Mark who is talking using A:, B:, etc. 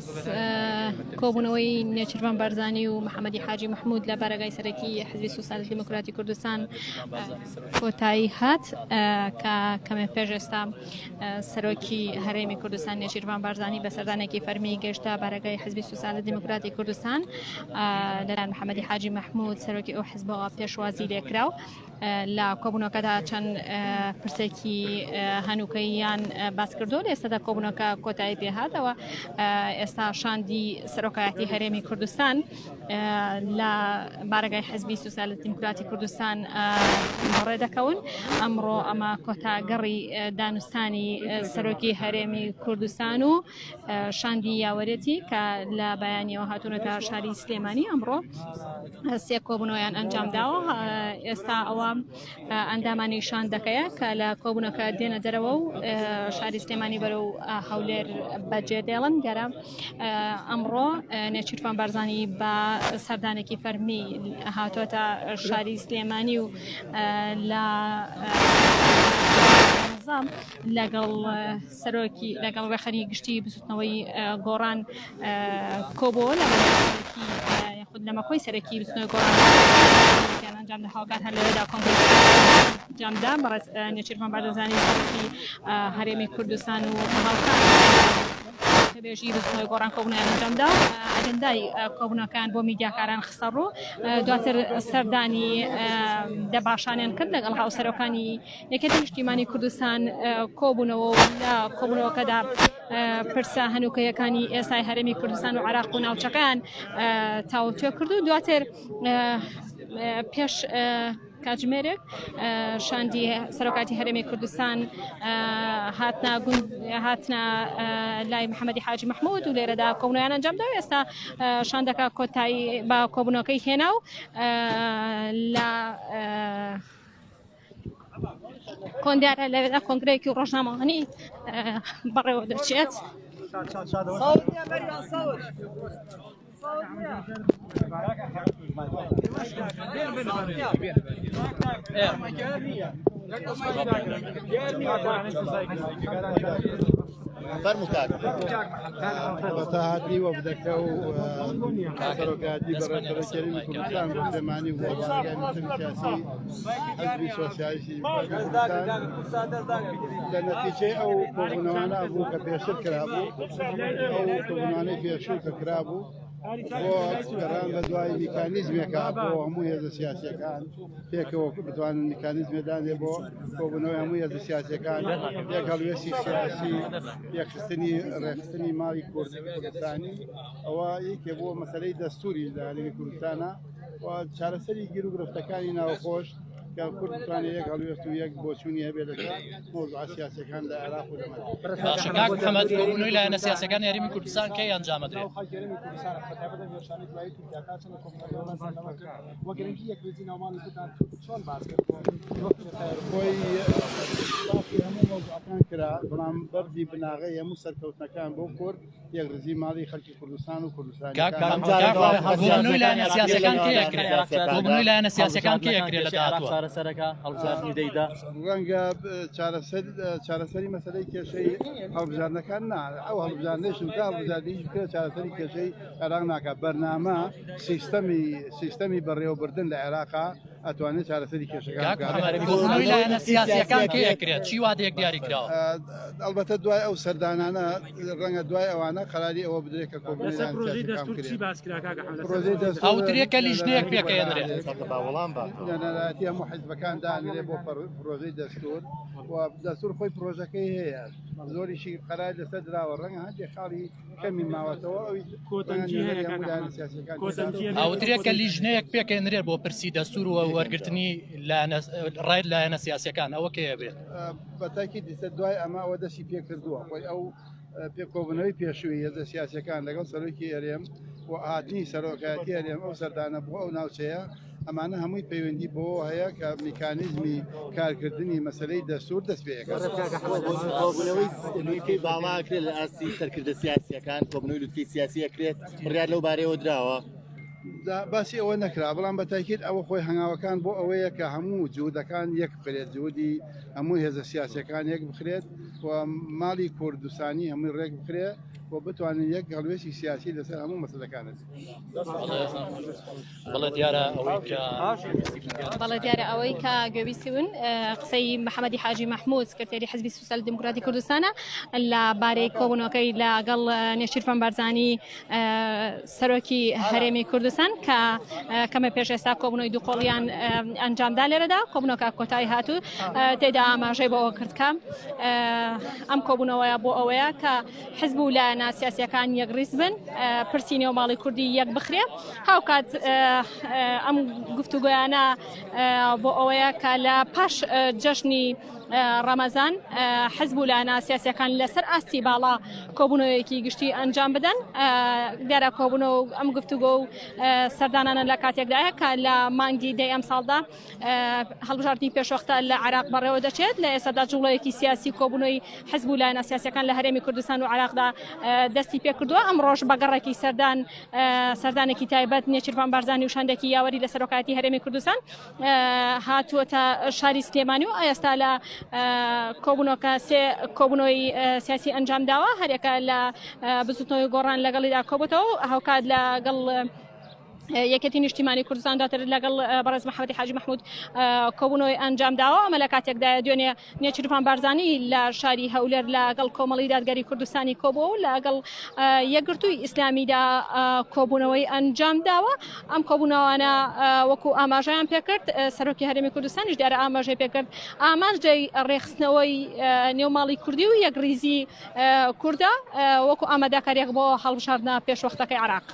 A: سپاس کۆبوونەوەی نێچیروان بارزانی و محەممەدی حاجی محمود لە بارگای سەرەکی حزبی سوسیالیست دیموکراتی کوردستان کۆتایی هات کە کەمێ پێش ئێستا سەرۆکی هەرێمی کوردستان نێچیروان بارزانی بە سەردانێکی فەرمی گەشتە بارگای حزبی سوسیالیست دیموکراتی کوردستان لەلایەن محەممەدی حاجی محمود سەرۆکی ئەو حزبەوە پێشوازی لێکراو لە کۆبوونەکەدا چەند پرسێکی هەنووکەییان باس کردو ئێستادا کۆبوونەکە کۆتایی پێهاتەوە ئێستا شاندی سەرۆکایەتی هەرێمی کوردستان لە بارگای حزبی سوسیالیست دیموکراتی کوردستان بەڕێ دەکەون ئەمڕۆ ئەمە کۆتاگەڕی دانوستانی سەرۆکی هەرێمی کوردستان و شاندی یاوەرێتی کە لە بەیانیەوە هاتوونەتە شاری سلێمانی ئەمڕۆ سێ کۆبوونەوەیان ئەنجام داوە ئێستا ئەوە ئەندامانی شان دەکەیە کە لە کۆبوونەکە دێنە دەرەوە و شاری سلێمانی بەرەو هەولێر بەجێ دێڵن گەرە ئەمڕۆ نێچیروان بارزانی بە سەردانێکی فەرمی هاتوۆتە شاری سلێمانی و لە لەگەڵ سەرۆکی لەگەڵ ڕێخەری گشتی بسوتنەوەی گۆڕان کۆبۆ لە خود لەمەخۆی سەرەکی بستنەوەی گۆڕان ئەنجام داهاوکات هەر لەوێدا کۆنگرێس ئەنجامدا بەڕێز نێچیروان بارزانی سەرۆکی هەرێمی کوردستان و هاوکات بێژی بستنەوەی گۆڕان کۆبوونیان ئەنجامدا ئەجەندای کۆبوونەکان بۆ میدیاکاران خستە ڕوو دواتر سەردانی دەباشانیان کرد لەگەڵ هاوسەرۆکانی یەکێتی نیشتیمانی کوردستان کۆبوونەوە و لە کۆبوونەوەکەدا پرسە هەنووکەیەکانی ئێستای هەرێمی کوردستان و عێراق و ناوچەکان تاوتوێ کرد و دواتر پێش کاتژمێرێک شاندی سەرۆکاتی هەرێمی کوردستان هاتنە لای محەممەدی حاجی محمود و لێرەدا کۆبوونەوەیان ئەنجامدا و ئێستا شاندەکە کۆتایی بە کۆبوونەکەی هێنا و لە کۆندیارە لەوێدا کۆنگرەیەکی و ڕۆژنامەوانی بەڕێوە دەچێت
B: بەتاهاتی وەفدەکە و سەرۆکاتی بەڕێوەبەرکردنی کوردستان بۆ سلێمانی و بارگای سیاسی حزبی سۆسیالیستی کوردستان لە نەتیجەی ئەو کۆبوونەوانە بوو کە پێشتر کرابوو ئەو کۆبوونەوانەی پێشوو کە کرابوو بۆ گەڕان بە دوای میکانیزمێکە بۆ هەموو هێزە سیاسیەکان پێکەوە بتوانن میکانیزمێدان لێ بۆ کۆبوونەوەی هەموو هێزە سیاسیەکان یەکهەڵوێستی سیاسی یەکخستنی ڕێخستنی ماڵی کوردستانی ئەوە یەکێ بۆ مەسەلەی دەستوری لە هەرێمی کوردستانە و چارەسەری گیر و گرفتەکانی ناوخۆش کە کورد بتوانێت یەک هەڵوێست و یەک بۆچوونی هەبێت لەسەر مۆزوع سیاسیەکان لە عێراق و لەمە
C: کاک محەممەد کۆبوونەوەی لایەنە سیاسیەکانی هەرێمی کوردستان کەی ئەنجامەدرێت
B: خۆی هەموو مۆزوعەکان کرا بەڵام بەردی بناغی هەموو سەرکەوتنەکان بۆ کورد یەک ڕزی ماڵی خەڵکی کوردستان و کوردستانی
C: کۆبوونەوەی لایەنە سیاسیەکان کێ ئەکرێت کۆبوونەوەی لایەنە سیاسیەکان کێ ئەکرێت لە داهاتوە
D: چارەسەرەکە هەڵبژاردننی دەیدا
B: ڕەنگە چارەسەری مەسەلەی کێشەی هەڵبژاردنەکان نا ئەو هەڵبژاردنەیشن تا هەڵبژاردنیش بکرێت چارەسەری کێشەی عێراق ناکات بەرنامە سیستەمی بەڕێوەبردن لە عێراقا ئەتوانێت چارەسەری کێشەکان
C: کۆبوونەوەی لایەنە سیاسیەکان کێ ئەکرێت چی وادەیەک دیاری کراوە
B: ئەلبەتە دوای ئەو سەردانانە ڕەنگە دوای ئەوانە قەراری ئەوە بدرێت کە
C: ئەوترێت کە لیژنەیەک پێکەێنرێت
B: لەنەرەتی هەموو حیزبەکان دانرێ بۆ پرۆژەی دەستور و دەستور خۆی پرۆژەکەی هەیە زۆریشی قەرار لەسەر دراوە ڕەنگە هەندێک خاڵی کەمی ماوەتەوە ئەوی
C: ئەوترێت کە لیژنەیەک پێکەێنرێت بۆ پرسی دەستور و وەرگرتنی ڕای لایەنە سیاسیەکان ئەوە کێ بێت
B: بەتاکی دیسە دوای ئەمە ئەوە دەستی پێ کردووە خۆی ئەو پێکۆبنەوەی پێشووی هێزە سیاسیەکان لەگەڵ سەرۆکی هەرێم و هاتنی سەرۆکایەتی هەرێم ئەو سەردانە بوو ئەو ناوچەیە ئەمانە هەمووی پەیوەندی بۆ هەیە کە میکانیزمی کارکردنی مەسلەی دەستور دەست پێەکە
D: کۆبوونەوەی لوتکەی باڵاکرێت لە ئاسی سەرکردە سیاسیەکان کۆبوونەوەی لوتکەی سیاسی ئەکرێت بڕیار لەو بارەیەوە دراوە
B: باسی ئەوە نەکرا بەڵام بە تاکید ئەوە خۆی هەنگاوەکان بۆ ئەوەیە کە هەموو جوودەکان یەک بخرێت جوودی هەموو هێزە سیاسەکان یەک بخرێت و ماڵی کوردستانی هەمووی ڕێک بخرێت و بتوانین یەک هەڵوێستی سیاسی لەسەر هەموو مەسەلەکانت
C: بەڵێ دیارە ئەوەی کە
A: بەڵێ دیارە ئەوەی کە گوێبیستی بوون قسەی محەممەدی حاجی مەحموود سکرتێری حزبی سوسیال دموکراتی کوردستانە لە بارەی کۆبوونەوەکەی لەگەڵ نێچیرفان بارزانی سەرۆکی هەرێمی کوردستان کە کەمە پێش ئێستا کۆبوونەوەی دووقۆڵیان ئەنجامدا لێرەدا کۆبوونەوەکە کۆتایی هاتوو تێدا ئاماژەی بۆ ئەوە کردکە ئەم کۆبوونەوەیە بۆ ئەوەیە کە حزب و لایەنە سیاسیەکان یەکڕیز بن پرسی نێوماڵی کوردی یەک بخرێ هاوکات ئەم گفتوگویانە بۆ ئەوەیە کە لە پاش جەژنی ڕەمەزان حزب و لایەنە سیاسیەکان لەسەر ئاستی باڵا کۆبوونەوەیەکی گشتی ئەنجام بدەن دیارە کۆبوونەوە ئەم گفتوگۆ و سەردانانە لە کاتێکدایە کە لە مانگی دەی ئەم ساڵدا هەڵبژاردننی پێشوەختە لە عێراق بەڕێوە دەچێت لە ئێستادا جوڵەیەکی سیاسی کۆبوونەوەی حزب و لایەنە سیاسیەکان لە هەرێمی کوردستان و عێراقدا دەستی پێ کردووە ئەم ڕۆژ بەگەڕێکی سەردانێکی تایبەت نێچیرفان بارزانی و شاندێکی یاوەری لە سەرۆکایەتی هەرێمی کوردستان هاتووەتە شاری سلێمانی و ئێستا لە کۆبوونەوەکە سێ کۆبوونەوەی سیاسی ئەنجام داوە هەرێکە لە بزوتنەوەی گۆڕان لەگەڵیدا کۆبووەوە هاوکات لەگەڵ یەکێتی نیشتیمانی کوردستان دواتر لەگەڵ بەڕێز محەممەدی حاجی مەحموود کۆبوونەوەی ئەنجام داوە ئەمە لە کاتێکدا دوێنێ نێچیرفان بارزانی لە شاری هەولێر لەگەڵ کۆمەڵی دادگەری کوردستانی کۆبووە و لەگەڵ یەکگرتووی ئیسلامیدا کۆبوونەوەی ئەنجام داوە ئەم کۆبوونەوەانە وەکو ئاماژەیان پێکرد سەرۆکی هەرێمی کوردستانیش دیارە ئاماژەی پێکرد ئاماژەی ڕێخستنەوەی نێوماڵی کوردی و یەکڕیزی کووردە وەکو ئامادەکاریەک بۆ هەڵبژاردنە پێشوەختەکەی عێراق